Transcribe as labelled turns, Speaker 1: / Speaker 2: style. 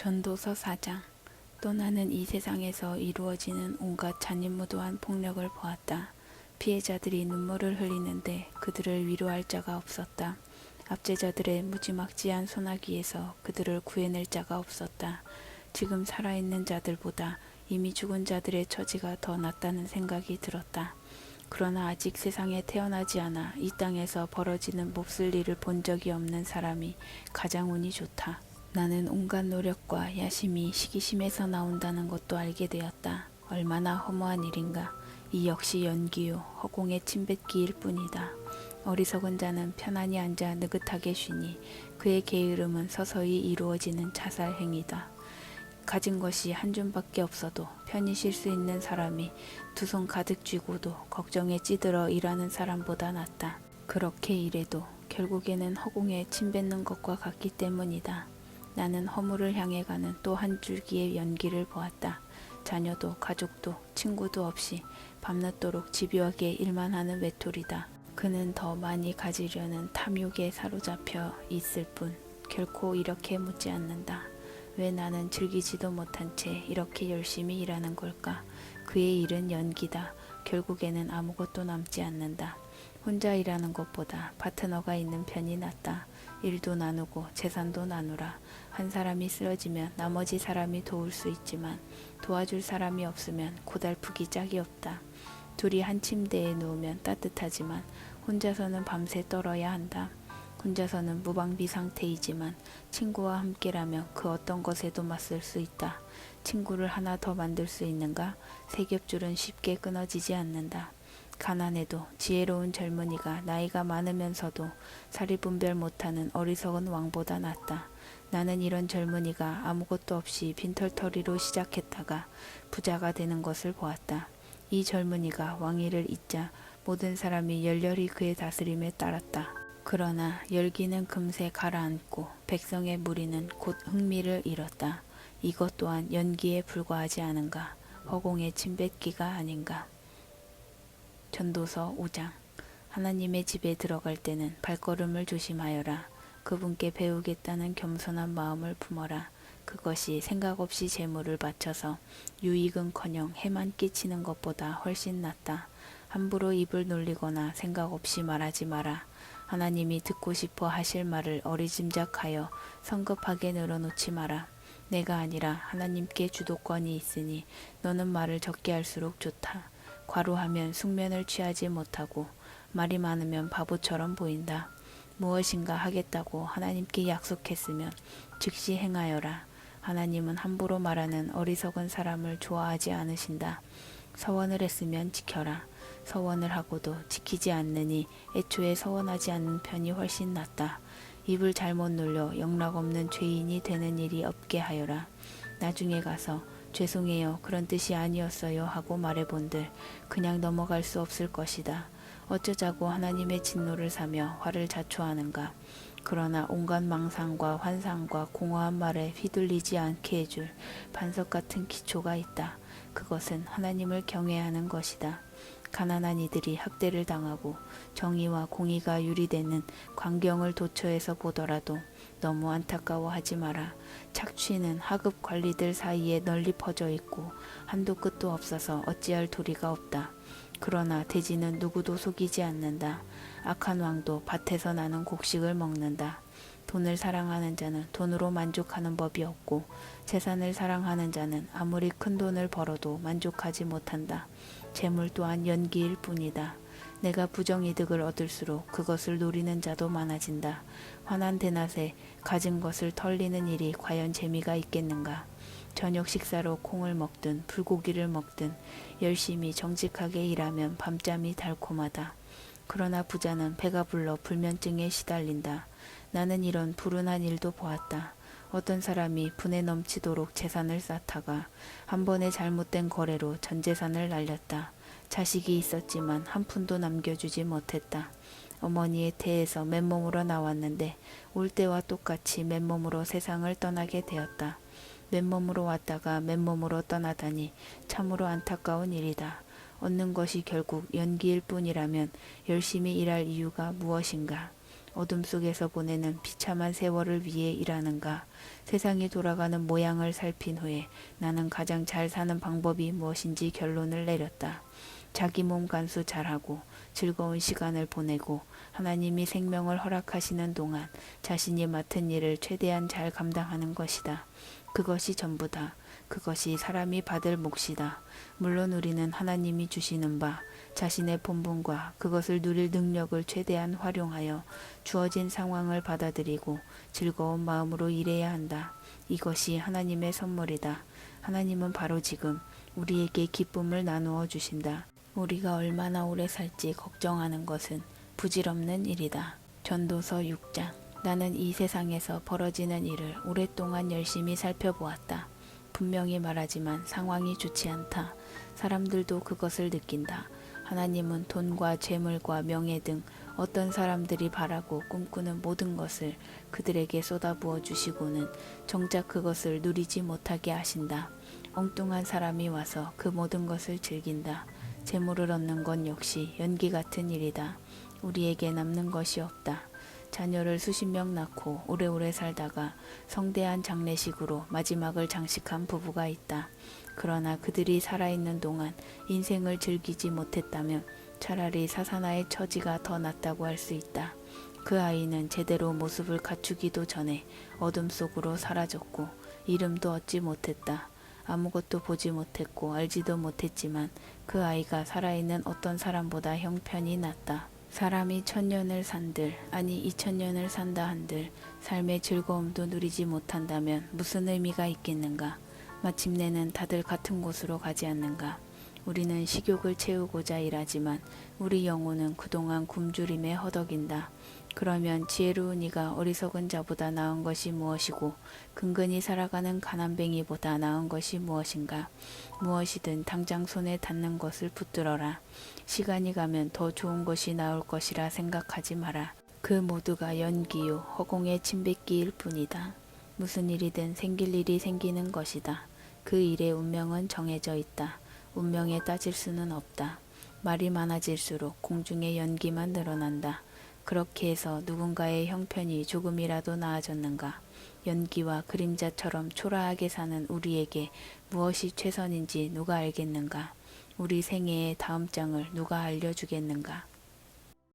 Speaker 1: 전도서 4장. 또 나는 이 세상에서 이루어지는 온갖 잔인무도한 폭력을 보았다. 피해자들이 눈물을 흘리는데 그들을 위로할 자가 없었다. 압제자들의 무지막지한 소나기에서 그들을 구해낼 자가 없었다. 지금 살아있는 자들보다 이미 죽은 자들의 처지가 더 낫다는 생각이 들었다. 그러나 아직 세상에 태어나지 않아 이 땅에서 벌어지는 몹쓸 일을 본 적이 없는 사람이 가장 운이 좋다. 나는 온갖 노력과 야심이 시기심에서 나온다는 것도 알게 되었다. 얼마나 허무한 일인가. 이 역시 연기요 허공의 침뱉기일 뿐이다. 어리석은 자는 편안히 앉아 느긋하게 쉬니 그의 게으름은 서서히 이루어지는 자살 행위다. 가진 것이 한 줌밖에 없어도 편히 쉴 수 있는 사람이 두 손 가득 쥐고도 걱정에 찌들어 일하는 사람보다 낫다. 그렇게 일해도 결국에는 허공에 침뱉는 것과 같기 때문이다. 나는 허물을 향해 가는 또 한 줄기의 연기를 보았다. 자녀도 가족도 친구도 없이 밤늦도록 집요하게 일만 하는 외톨이다. 그는 더 많이 가지려는 탐욕에 사로잡혀 있을 뿐 결코 이렇게 묻지 않는다. 왜 나는 즐기지도 못한 채 이렇게 열심히 일하는 걸까? 그의 일은 연기다. 결국에는 아무것도 남지 않는다. 혼자 일하는 것보다 파트너가 있는 편이 낫다. 일도 나누고 재산도 나누라. 한 사람이 쓰러지면 나머지 사람이 도울 수 있지만 도와줄 사람이 없으면 고달프기 짝이 없다. 둘이 한 침대에 누우면 따뜻하지만 혼자서는 밤새 떨어야 한다. 혼자서는 무방비 상태이지만 친구와 함께라면 그 어떤 것에도 맞설 수 있다. 친구를 하나 더 만들 수 있는가? 세 겹줄은 쉽게 끊어지지 않는다. 가난해도 지혜로운 젊은이가 나이가 많으면서도 사리분별 못하는 어리석은 왕보다 낫다. 나는 이런 젊은이가 아무것도 없이 빈털터리로 시작했다가 부자가 되는 것을 보았다. 이 젊은이가 왕위를 잇자 모든 사람이 열렬히 그의 다스림에 따랐다. 그러나 열기는 금세 가라앉고 백성의 무리는 곧 흥미를 잃었다. 이것 또한 연기에 불과하지 않은가? 허공의 침뱉기가 아닌가? 전도서 5장. 하나님의 집에 들어갈 때는 발걸음을 조심하여라. 그분께 배우겠다는 겸손한 마음을 품어라. 그것이 생각 없이 재물을 바쳐서 유익은커녕 해만 끼치는 것보다 훨씬 낫다. 함부로 입을 놀리거나 생각 없이 말하지 마라. 하나님이 듣고 싶어 하실 말을 어리짐작하여 성급하게 늘어놓지 마라. 내가 아니라 하나님께 주도권이 있으니 너는 말을 적게 할수록 좋다. 과로하면 숙면을 취하지 못하고 말이 많으면 바보처럼 보인다. 무엇인가 하겠다고 하나님께 약속했으면 즉시 행하여라. 하나님은 함부로 말하는 어리석은 사람을 좋아하지 않으신다. 서원을 했으면 지켜라. 서원을 하고도 지키지 않느니 애초에 서원하지 않는 편이 훨씬 낫다. 입을 잘못 놀려 영락없는 죄인이 되는 일이 없게 하여라. 나중에 가서 죄송해요, 그런 뜻이 아니었어요 하고 말해본들 그냥 넘어갈 수 없을 것이다. 어쩌자고 하나님의 진노를 사며 화를 자초하는가. 그러나 온갖 망상과 환상과 공허한 말에 휘둘리지 않게 해줄 반석 같은 기초가 있다. 그것은 하나님을 경외하는 것이다. 가난한 이들이 학대를 당하고 정의와 공의가 유리되는 광경을 도처에서 보더라도 너무 안타까워하지 마라. 착취는 하급 관리들 사이에 널리 퍼져 있고 한도 끝도 없어서 어찌할 도리가 없다. 그러나 돼지는 누구도 속이지 않는다. 악한 왕도 밭에서 나는 곡식을 먹는다. 돈을 사랑하는 자는 돈으로 만족하는 법이 없고 재산을 사랑하는 자는 아무리 큰 돈을 벌어도 만족하지 못한다. 재물 또한 연기일 뿐이다. 내가 부정이득을 얻을수록 그것을 노리는 자도 많아진다. 환한 대낮에 가진 것을 털리는 일이 과연 재미가 있겠는가? 저녁 식사로 콩을 먹든 불고기를 먹든 열심히 정직하게 일하면 밤잠이 달콤하다. 그러나 부자는 배가 불러 불면증에 시달린다. 나는 이런 불운한 일도 보았다. 어떤 사람이 분에 넘치도록 재산을 쌓다가 한 번의 잘못된 거래로 전 재산을 날렸다. 자식이 있었지만 한 푼도 남겨주지 못했다. 어머니의 태에서 맨몸으로 나왔는데 올 때와 똑같이 맨몸으로 세상을 떠나게 되었다. 맨몸으로 왔다가 맨몸으로 떠나다니 참으로 안타까운 일이다. 얻는 것이 결국 연기일 뿐이라면 열심히 일할 이유가 무엇인가? 어둠 속에서 보내는 비참한 세월을 위해 일하는가? 세상이 돌아가는 모양을 살핀 후에 나는 가장 잘 사는 방법이 무엇인지 결론을 내렸다. 자기 몸 간수 잘하고 즐거운 시간을 보내고 하나님이 생명을 허락하시는 동안 자신이 맡은 일을 최대한 잘 감당하는 것이다. 그것이 전부다. 그것이 사람이 받을 몫이다. 물론 우리는 하나님이 주시는 바 자신의 본분과 그것을 누릴 능력을 최대한 활용하여 주어진 상황을 받아들이고 즐거운 마음으로 일해야 한다. 이것이 하나님의 선물이다. 하나님은 바로 지금 우리에게 기쁨을 나누어 주신다. 우리가 얼마나 오래 살지 걱정하는 것은 부질없는 일이다. 전도서 6장. 나는 이 세상에서 벌어지는 일을 오랫동안 열심히 살펴보았다. 분명히 말하지만 상황이 좋지 않다. 사람들도 그것을 느낀다. 하나님은 돈과 재물과 명예 등 어떤 사람들이 바라고 꿈꾸는 모든 것을 그들에게 쏟아부어 주시고는 정작 그것을 누리지 못하게 하신다. 엉뚱한 사람이 와서 그 모든 것을 즐긴다. 재물을 얻는 건 역시 연기 같은 일이다. 우리에게 남는 것이 없다. 자녀를 수십 명 낳고 오래오래 살다가 성대한 장례식으로 마지막을 장식한 부부가 있다. 그러나 그들이 살아있는 동안 인생을 즐기지 못했다면 차라리 사사나의 처지가 더 낫다고 할 수 있다. 그 아이는 제대로 모습을 갖추기도 전에 어둠 속으로 사라졌고 이름도 얻지 못했다. 아무것도 보지 못했고 알지도 못했지만 그 아이가 살아있는 어떤 사람보다 형편이 낫다. 사람이 1000년을 산들 아니 2000년을 산다 한들 삶의 즐거움도 누리지 못한다면 무슨 의미가 있겠는가? 마침내는 다들 같은 곳으로 가지 않는가? 우리는 식욕을 채우고자 일하지만 우리 영혼은 그동안 굶주림에 허덕인다. 그러면 지혜로운 이가 어리석은 자보다 나은 것이 무엇이고 근근히 살아가는 가난뱅이보다 나은 것이 무엇인가? 무엇이든 당장 손에 닿는 것을 붙들어라. 시간이 가면 더 좋은 것이 나올 것이라 생각하지 마라. 그 모두가 연기요 허공의 침뱉기일 뿐이다. 무슨 일이든 생길 일이 생기는 것이다. 그 일의 운명은 정해져 있다. 운명에 따질 수는 없다. 말이 많아질수록 공중의 연기만 늘어난다. 그렇게 해서 누군가의 형편이 조금이라도 나아졌는가? 연기와 그림자처럼 초라하게 사는 우리에게 무엇이 최선인지 누가 알겠는가? 우리 생애의 다음 장을 누가 알려주겠는가?